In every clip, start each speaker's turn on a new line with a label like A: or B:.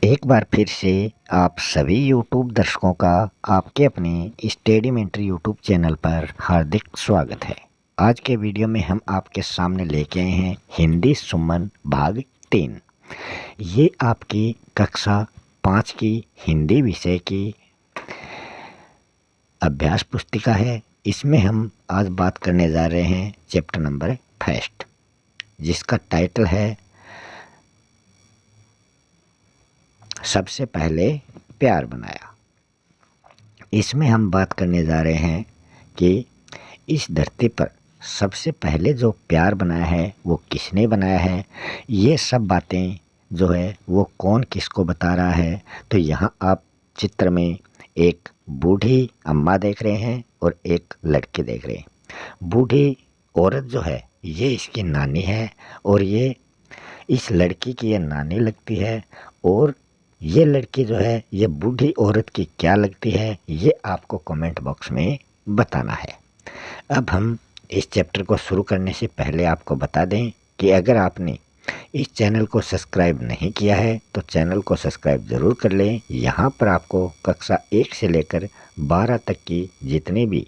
A: एक बार फिर से आप सभी YouTube दर्शकों का आपके अपने स्टडीमेंट्री YouTube चैनल पर हार्दिक स्वागत है। आज के वीडियो में हम आपके सामने लेके आए हैं हिंदी सुमन भाग 3। ये आपकी कक्षा 5 की हिंदी विषय की अभ्यास पुस्तिका है। इसमें हम आज बात करने जा रहे हैं चैप्टर नंबर 1, जिसका टाइटल है सबसे पहले प्यार बनाया। इसमें हम बात करने जा रहे हैं कि इस धरती पर सबसे पहले जो प्यार बनाया है वो किसने बनाया है। ये सब बातें जो है वो कौन किसको बता रहा है। तो यहाँ आप चित्र में एक बूढ़ी अम्मा देख रहे हैं और एक लड़की देख रहे हैं। बूढ़ी औरत जो है ये इसकी नानी है और ये इस लड़की की ये नानी लगती है, और ये लड़की जो है ये बूढ़ी औरत की क्या लगती है ये आपको कमेंट बॉक्स में बताना है। अब हम इस चैप्टर को शुरू करने से पहले आपको बता दें कि अगर आपने इस चैनल को सब्सक्राइब नहीं किया है तो चैनल को सब्सक्राइब ज़रूर कर लें। यहाँ पर आपको कक्षा 1 से लेकर 12 तक की जितनी भी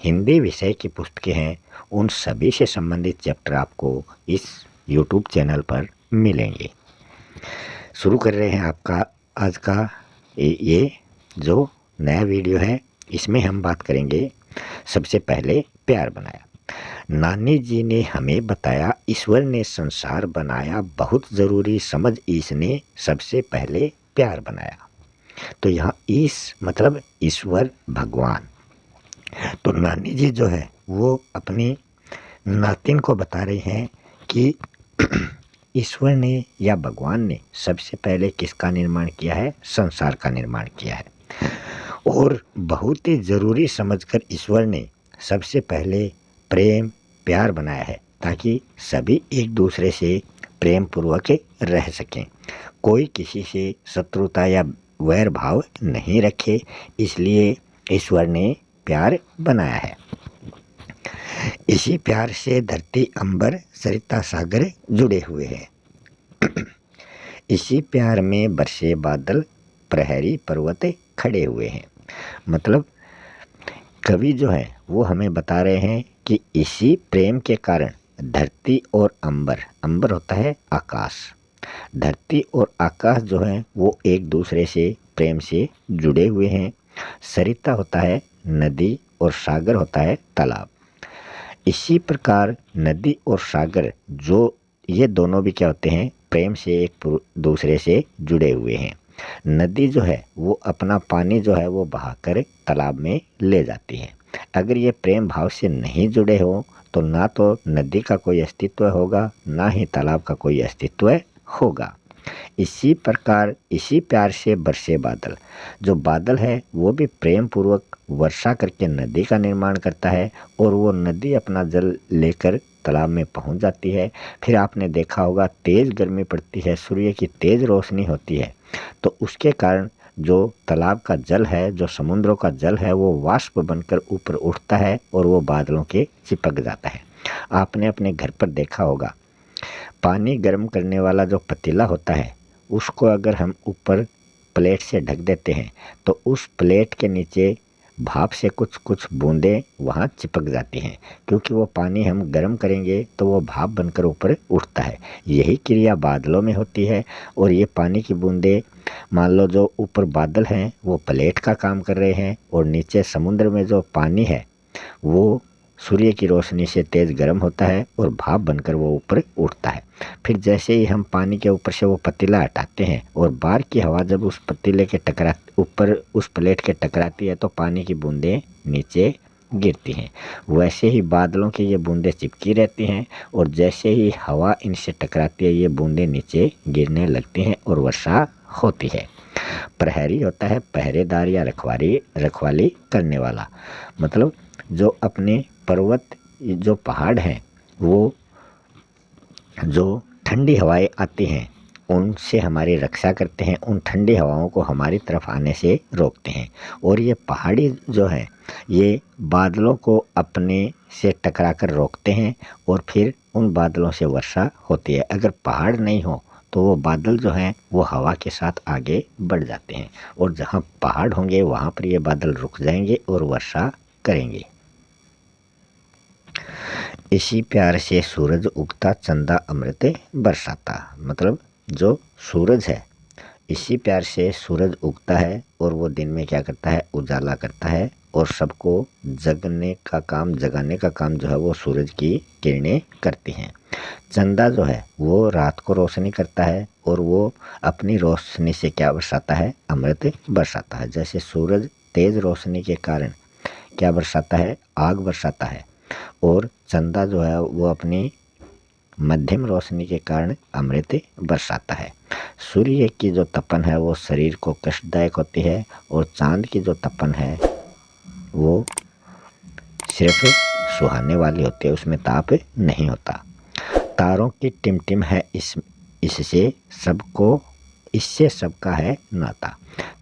A: हिंदी विषय की पुस्तकें हैं उन सभी से संबंधित चैप्टर आपको इस YouTube चैनल पर मिलेंगे। शुरू कर रहे हैं आपका आज का ये जो नया वीडियो है। इसमें हम बात करेंगे सबसे पहले प्यार बनाया। नानी जी ने हमें बताया ईश्वर ने संसार बनाया, बहुत ज़रूरी समझ इसने सबसे पहले प्यार बनाया। तो यहाँ ईश मतलब ईश्वर भगवान। तो नानी जी जो है वो अपनी नातिन को बता रही हैं कि ईश्वर ने या भगवान ने सबसे पहले किसका निर्माण किया है, संसार का निर्माण किया है। और बहुत ही ज़रूरी समझकर ईश्वर ने सबसे पहले प्रेम प्यार बनाया है ताकि सभी एक दूसरे से प्रेम पूर्वक रह सकें, कोई किसी से शत्रुता या वैर भाव नहीं रखे। इसलिए ईश्वर ने प्यार बनाया है। इसी प्यार से धरती अंबर सरिता सागर जुड़े हुए हैं। इसी प्यार में बरसे बादल प्रहरी पर्वत खड़े हुए हैं। मतलब कवि जो है वो हमें बता रहे हैं कि इसी प्रेम के कारण धरती और अंबर, अंबर होता है आकाश, धरती और आकाश जो है वो एक दूसरे से प्रेम से जुड़े हुए हैं। सरिता होता है नदी और सागर होता है तालाब। इसी प्रकार नदी और सागर जो ये दोनों भी क्या होते हैं, प्रेम से एक दूसरे से जुड़े हुए हैं। नदी जो है वो अपना पानी जो है वो बहाकर तालाब में ले जाती है। अगर ये प्रेम भाव से नहीं जुड़े हो तो ना तो नदी का कोई अस्तित्व होगा ना ही तालाब का कोई अस्तित्व होगा। इसी प्रकार इसी प्यार से बरसे बादल, जो बादल है वो भी प्रेम पूर्वक वर्षा करके नदी का निर्माण करता है और वो नदी अपना जल लेकर तालाब में पहुंच जाती है। फिर आपने देखा होगा तेज़ गर्मी पड़ती है, सूर्य की तेज़ रोशनी होती है, तो उसके कारण जो तालाब का जल है, जो समुद्रों का जल है वो वाष्प बनकर ऊपर उठता है और वो बादलों के चिपक जाता है। आपने अपने घर पर देखा होगा पानी गर्म करने वाला जो पतीला होता है उसको अगर हम ऊपर प्लेट से ढक देते हैं तो उस प्लेट के नीचे भाप से कुछ कुछ बूंदें वहाँ चिपक जाती हैं, क्योंकि वो पानी हम गर्म करेंगे तो वो भाप बनकर ऊपर उठता है। यही क्रिया बादलों में होती है और ये पानी की बूंदें, मान लो जो ऊपर बादल हैं वो प्लेट का काम कर रहे हैं और नीचे समुद्र में जो पानी है वो सूर्य की रोशनी से तेज़ गर्म होता है और भाप बनकर वो ऊपर उठता है। फिर जैसे ही हम पानी के ऊपर से वो पतीला हटाते हैं और बाहर की हवा जब उस पतीले के ऊपर उस प्लेट के टकराती है तो पानी की बूंदें नीचे गिरती हैं। वैसे ही बादलों की ये बूंदें चिपकी रहती हैं और जैसे ही हवा इनसे टकराती है ये बूंदें नीचे गिरने लगती हैं और वर्षा होती है। प्रहरी होता है पहरेदार या रखवाली करने वाला। मतलब जो अपने पर्वत, जो पहाड़ हैं वो जो ठंडी हवाएं आती हैं उनसे हमारी रक्षा करते हैं, उन ठंडी हवाओं को हमारी तरफ आने से रोकते हैं। और ये पहाड़ी जो है ये बादलों को अपने से टकरा कर रोकते हैं और फिर उन बादलों से वर्षा होती है। अगर पहाड़ नहीं हो तो वो बादल जो हैं वो हवा के साथ आगे बढ़ जाते हैं, और जहाँ पहाड़ होंगे वहाँ पर ये बादल रुक जाएंगे और वर्षा करेंगे। इसी प्यार से सूरज उगता, चंदा अमृत बरसाता। मतलब जो सूरज है, इसी प्यार से सूरज उगता है और वो दिन में क्या करता है, उजाला करता है, और सबको जगाने का काम जो है वो सूरज की किरणें करती हैं। चंदा जो है वो रात को रोशनी करता है, और वो अपनी रोशनी से क्या बरसाता है, अमृत बरसाता है। जैसे सूरज तेज रोशनी के कारण क्या बरसाता है, आग बरसाता है, और चंदा जो है वो अपनी मध्यम रोशनी के कारण अमृत बरसाता है। सूर्य की जो तपन है वो शरीर को कष्टदायक होती है, और चांद की जो तपन है वो सिर्फ सुहाने वाली होती है, उसमें ताप नहीं होता। तारों की टिमटिम है इससे सबका है नाता।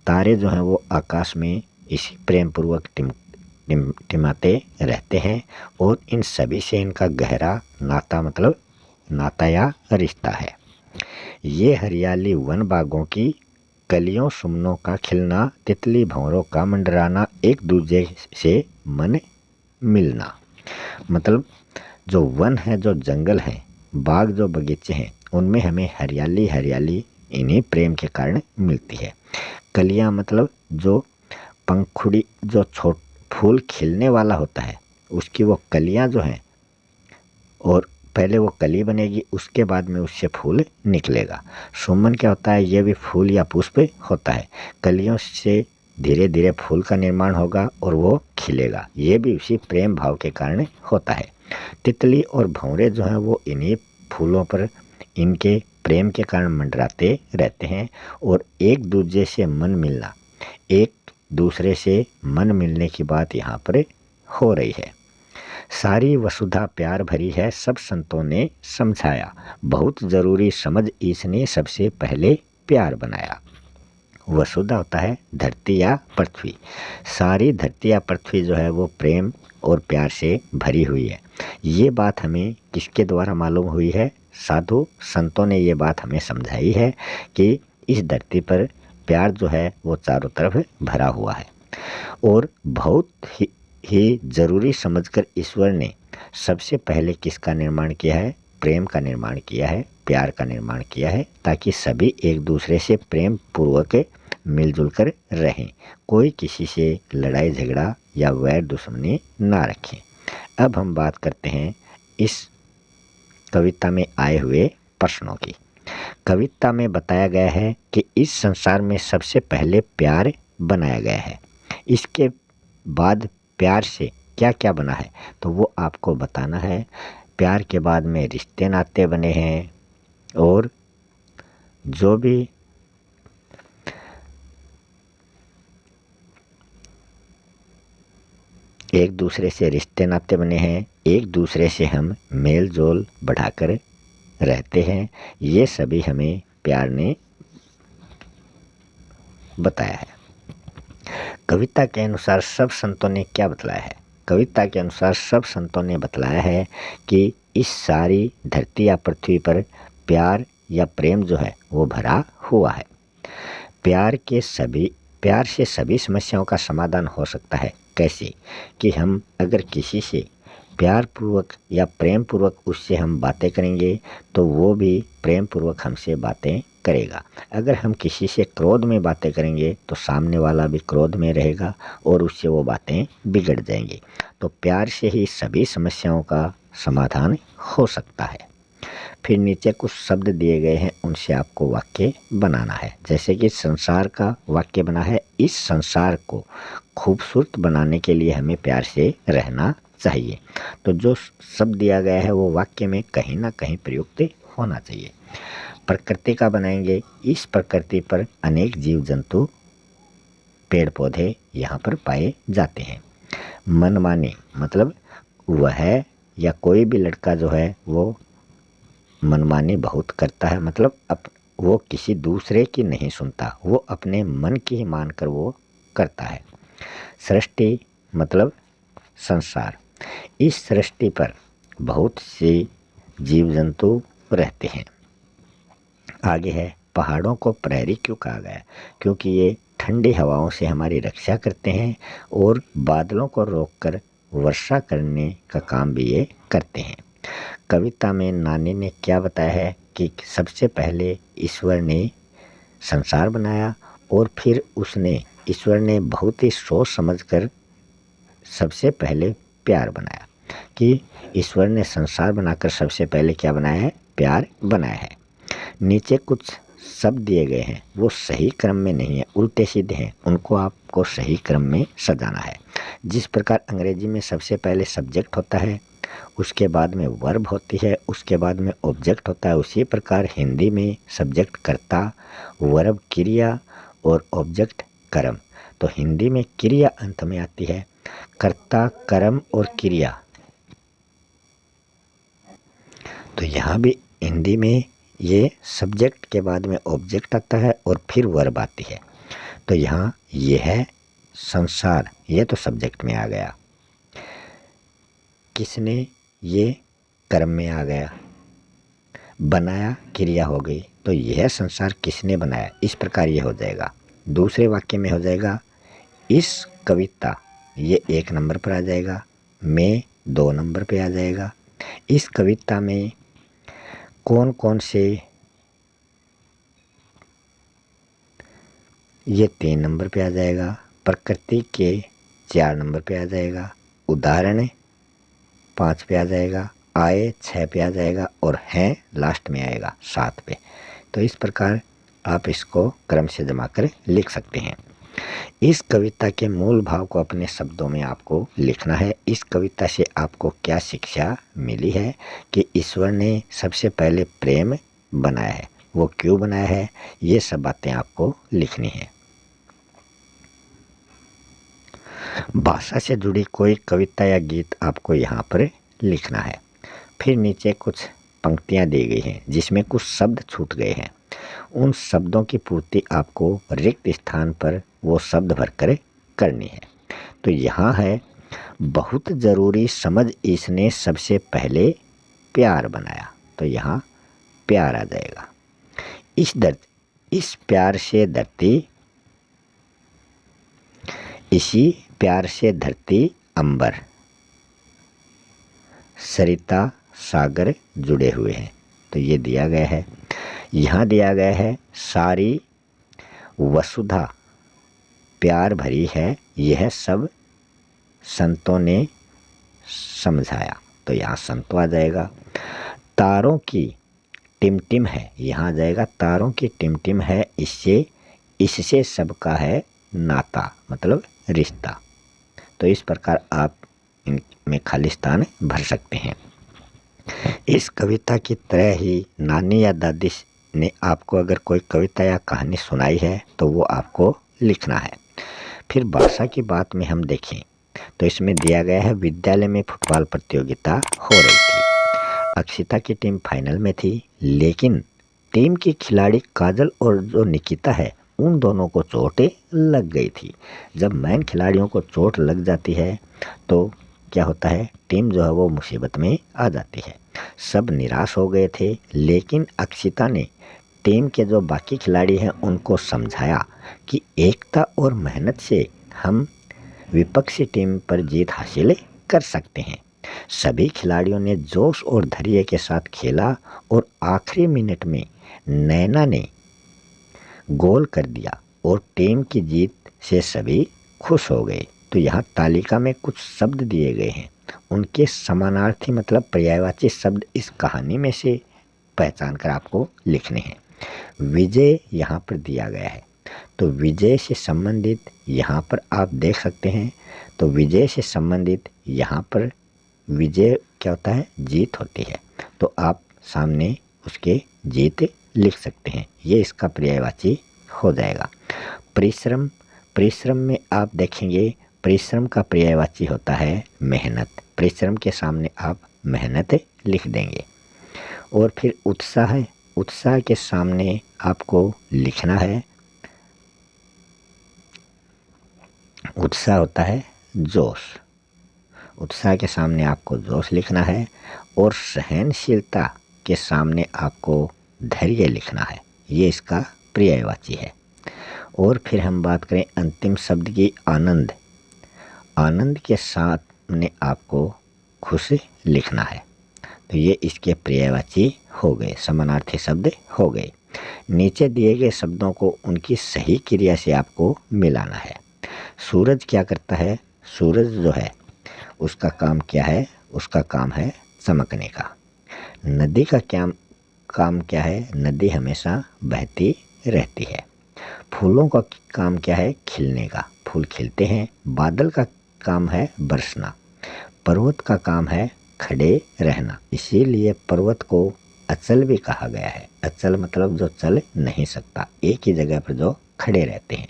A: तारे जो हैं वो आकाश में इसी प्रेम पूर्वक टिमाते रहते हैं, और इन सभी से इनका गहरा नाता, मतलब नाता या रिश्ता है। ये हरियाली वन बागों की कलियों, सुमनों का खिलना, तितली भंवरों का मंडराना, एक दूसरे से मन मिलना। मतलब जो वन है, जो जंगल है, बाग जो बगीचे हैं, उनमें हमें हरियाली हरियाली इन्हीं प्रेम के कारण मिलती है। कलियां मतलब जो पंखुड़ी, जो फूल खिलने वाला होता है उसकी वो कलियां जो हैं, और पहले वो कली बनेगी, उसके बाद में उससे फूल निकलेगा। सुमन क्या होता है, ये भी फूल या पुष्प होता है। कलियों से धीरे धीरे फूल का निर्माण होगा और वो खिलेगा, ये भी उसी प्रेम भाव के कारण होता है। तितली और भंवरे जो हैं वो इन्हीं फूलों पर इनके प्रेम के कारण मंडराते रहते हैं, और एक दूसरे से मन मिलना, एक दूसरे से मन मिलने की बात यहाँ पर हो रही है। सारी वसुधा प्यार भरी है, सब संतों ने समझाया, बहुत जरूरी समझ इसने सबसे पहले प्यार बनाया। वसुधा होता है धरती या पृथ्वी। सारी धरती या पृथ्वी जो है वो प्रेम और प्यार से भरी हुई है। ये बात हमें किसके द्वारा मालूम हुई है, साधु संतों ने ये बात हमें समझाई है कि इस धरती पर प्यार जो है वो चारों तरफ भरा हुआ है, और बहुत ही जरूरी समझकर ईश्वर ने सबसे पहले किसका निर्माण किया है, प्रेम का निर्माण किया है, प्यार का निर्माण किया है, ताकि सभी एक दूसरे से प्रेम पूर्वक मिलजुल कर रहें, कोई किसी से लड़ाई झगड़ा या वैर दुश्मनी ना रखें। अब हम बात करते हैं इस कविता में आए हुए प्रश्नों की। कविता में बताया गया है कि इस संसार में सबसे पहले प्यार बनाया गया है, इसके बाद प्यार से क्या क्या बना है, तो वो आपको बताना है। प्यार के बाद में रिश्ते नाते बने हैं, और जो भी एक दूसरे से रिश्ते नाते बने हैं, एक दूसरे से हम मेल जोल बढ़ाकर रहते हैं, ये सभी हमें प्यार ने बताया है। कविता के अनुसार सब संतों ने क्या बतलाया है, कविता के अनुसार सब संतों ने बतलाया है कि इस सारी धरती या पृथ्वी पर प्यार या प्रेम जो है वो भरा हुआ है। प्यार से सभी समस्याओं का समाधान हो सकता है। कैसे, कि हम अगर किसी से प्यार पूर्वक या प्रेम पूर्वक उससे हम बातें करेंगे तो वो भी प्रेम पूर्वक हमसे बातें करेगा। अगर हम किसी से क्रोध में बातें करेंगे तो सामने वाला भी क्रोध में रहेगा और उससे वो बातें बिगड़ जाएंगी। तो प्यार से ही सभी समस्याओं का समाधान हो सकता है। फिर नीचे कुछ शब्द दिए गए हैं, उनसे आपको वाक्य बनाना है। जैसे कि संसार का वाक्य बना है, इस संसार को खूबसूरत बनाने के लिए हमें प्यार से रहना चाहिए। तो जो शब्द दिया गया है वो वाक्य में कहीं ना कहीं प्रयुक्त होना चाहिए। प्रकृति का बनाएंगे, इस प्रकृति पर अनेक जीव जंतु पेड़ पौधे यहाँ पर पाए जाते हैं। मनमानी मतलब वह या कोई भी लड़का जो है वो मनमानी बहुत करता है, मतलब वो किसी दूसरे की नहीं सुनता, वो अपने मन की ही मानकर वो करता है। सृष्टि मतलब संसार, इस सृष्टि पर बहुत से जीव जंतु रहते हैं। आगे है, पहाड़ों को प्रहरी क्यों कहा गया? क्योंकि ये ठंडी हवाओं से हमारी रक्षा करते हैं और बादलों को रोककर वर्षा करने का काम भी ये करते हैं। कविता में नानी ने क्या बताया है कि सबसे पहले ईश्वर ने संसार बनाया और फिर ईश्वर ने बहुत ही सोच समझकर सबसे पहले प्यार बनाया। कि ईश्वर ने संसार बनाकर सबसे पहले क्या बनाया है? प्यार बनाया है। नीचे कुछ शब्द दिए गए हैं, वो सही क्रम में नहीं है, उल्टे सीधे हैं, उनको आपको सही क्रम में सजाना है। जिस प्रकार अंग्रेजी में सबसे पहले सब्जेक्ट होता है, उसके बाद में वर्ब होती है, उसके बाद में ऑब्जेक्ट होता है, उसी प्रकार हिंदी में सब्जेक्ट कर्ता, वर्ब क्रिया और ऑब्जेक्ट कर्म। तो हिंदी में क्रिया अंत में आती है, कर्ता, कर्म और क्रिया। तो यहाँ भी हिंदी में ये सब्जेक्ट के बाद में ऑब्जेक्ट आता है और फिर वर्ब आती है। तो यहाँ ये है संसार, ये तो सब्जेक्ट में आ गया। किसने, ये कर्म में आ गया। बनाया, क्रिया हो गई। तो यह संसार किसने बनाया, इस प्रकार ये हो जाएगा। दूसरे वाक्य में हो जाएगा, इस कविता, ये 1 नंबर पर आ जाएगा, मैं 2 नंबर पे आ जाएगा। इस कविता में कौन कौन से, ये 3 नंबर पे आ जाएगा। प्रकृति के 4 नंबर पे आ जाएगा। उदाहरण 5 पे आ जाएगा। आए 6 पे आ जाएगा और हैं लास्ट में आएगा 7 पे। तो इस प्रकार आप इसको क्रम से जमा कर लिख सकते हैं। इस कविता के मूल भाव को अपने शब्दों में आपको लिखना है। इस कविता से आपको क्या शिक्षा मिली है कि ईश्वर ने सबसे पहले प्रेम बनाया है, वो क्यों बनाया है, ये सब बातें आपको लिखनी है। भाषा से जुड़ी कोई कविता या गीत आपको यहाँ पर लिखना है। फिर नीचे कुछ पंक्तियाँ दी गई हैं जिसमें कुछ शब्द छूट गए हैं। उन शब्दों की पूर्ति आपको रिक्त स्थान पर वो शब्द भरकर करनी है। तो यहाँ है, बहुत ज़रूरी समझ इसने सबसे पहले प्यार बनाया। तो यहाँ प्यार आ जाएगा। इस प्यार से धरती, इसी प्यार से धरती अंबर, सरिता सागर जुड़े हुए हैं। तो ये दिया गया है। यहाँ दिया गया है, सारी वसुधा प्यार भरी है, यह सब संतों ने समझाया। तो यहाँ संतों आ जाएगा। तारों की टिमटिम है, यहाँ आ जाएगा तारों की टिमटिम है, इससे सबका है नाता, मतलब रिश्ता। तो इस प्रकार आप इनमें खाली स्थान भर सकते हैं। इस कविता की तरह ही नानी या दादी ने आपको अगर कोई कविता या कहानी सुनाई है तो वो आपको लिखना है। फिर भाषा की बात में हम देखें तो इसमें दिया गया है, विद्यालय में फुटबॉल प्रतियोगिता हो रही थी। अक्षिता की टीम फाइनल में थी, लेकिन टीम की खिलाड़ी काजल और जो निकिता है उन दोनों को चोटें लग गई थी। जब मेन खिलाड़ियों को चोट लग जाती है तो क्या होता है, टीम जो है वो मुसीबत में आ जाती है। सब निराश हो गए थे, लेकिन अक्षिता ने टीम के जो बाकी खिलाड़ी हैं उनको समझाया कि एकता और मेहनत से हम विपक्षी टीम पर जीत हासिल कर सकते हैं। सभी खिलाड़ियों ने जोश और धैर्य के साथ खेला और आखिरी मिनट में नैना ने गोल कर दिया और टीम की जीत से सभी खुश हो गए। तो यहाँ तालिका में कुछ शब्द दिए गए हैं, उनके समानार्थी मतलब पर्यायवाची शब्द इस कहानी में से पहचान कर आपको लिखने हैं। विजय यहाँ पर दिया गया है, तो विजय से संबंधित यहाँ पर आप देख सकते हैं। तो विजय से संबंधित यहाँ पर विजय क्या होता है, जीत होती है। तो आप सामने उसके जीत लिख सकते हैं, ये इसका पर्यायवाची हो जाएगा। परिश्रम, परिश्रम में आप देखेंगे परिश्रम का पर्यायवाची होता है मेहनत। परिश्रम के सामने आप मेहनत लिख देंगे। और फिर उत्साह है, उत्साह के सामने आपको लिखना है, उत्साह होता है जोश, उत्साह के सामने आपको जोश लिखना है। और सहनशीलता के सामने आपको धैर्य लिखना है। ये इसका पर्यायवाची है। और फिर हम बात करें अंतिम शब्द की आनंद। आनंद के साथ में आपको खुश लिखना है, तो ये इसके पर्यायवाची हो गए, समानार्थी शब्द हो गए। नीचे दिए गए शब्दों को उनकी सही क्रिया से आपको मिलाना है। सूरज क्या करता है? सूरज जो है उसका काम क्या है? उसका काम है चमकने का। नदी का क्या काम क्या है? नदी हमेशा बहती रहती है। फूलों का काम क्या है? खिलने का, फूल खिलते हैं। बादल का काम है बरसना। पर्वत का काम है खड़े रहना। इसीलिए पर्वत को अचल भी कहा गया है। अचल मतलब जो चल नहीं सकता, एक ही जगह पर जो खड़े रहते हैं।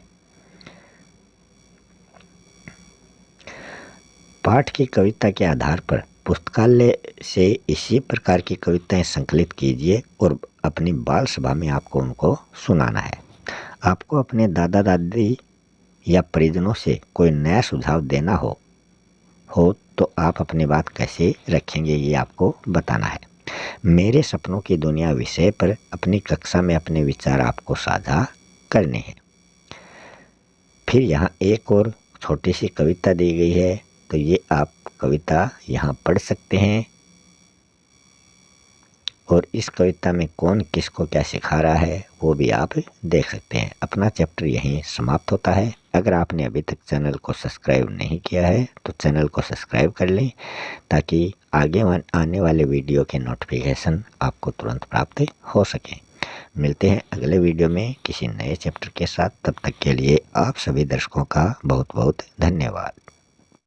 A: पाठ की कविता के आधार पर पुस्तकालय से इसी प्रकार की कविताएं संकलित कीजिए और अपनी बाल सभा में आपको उनको सुनाना है। आपको अपने दादा दादी या परिजनों से कोई नया सुझाव देना हो तो आप अपनी बात कैसे रखेंगे, ये आपको बताना है। मेरे सपनों की दुनिया विषय पर अपनी कक्षा में अपने विचार आपको साझा करने हैं। फिर यहाँ एक और छोटी सी कविता दी गई है, तो ये आप कविता यहाँ पढ़ सकते हैं और इस कविता में कौन किसको क्या सिखा रहा है वो भी आप देख सकते हैं। अपना चैप्टर यहीं समाप्त होता है। अगर आपने अभी तक चैनल को सब्सक्राइब नहीं किया है तो चैनल को सब्सक्राइब कर लें, ताकि आगे आने वाले वीडियो के नोटिफिकेशन आपको तुरंत प्राप्त हो सकें। मिलते हैं अगले वीडियो में किसी नए चैप्टर के साथ। तब तक के लिए आप सभी दर्शकों का बहुत बहुत धन्यवाद।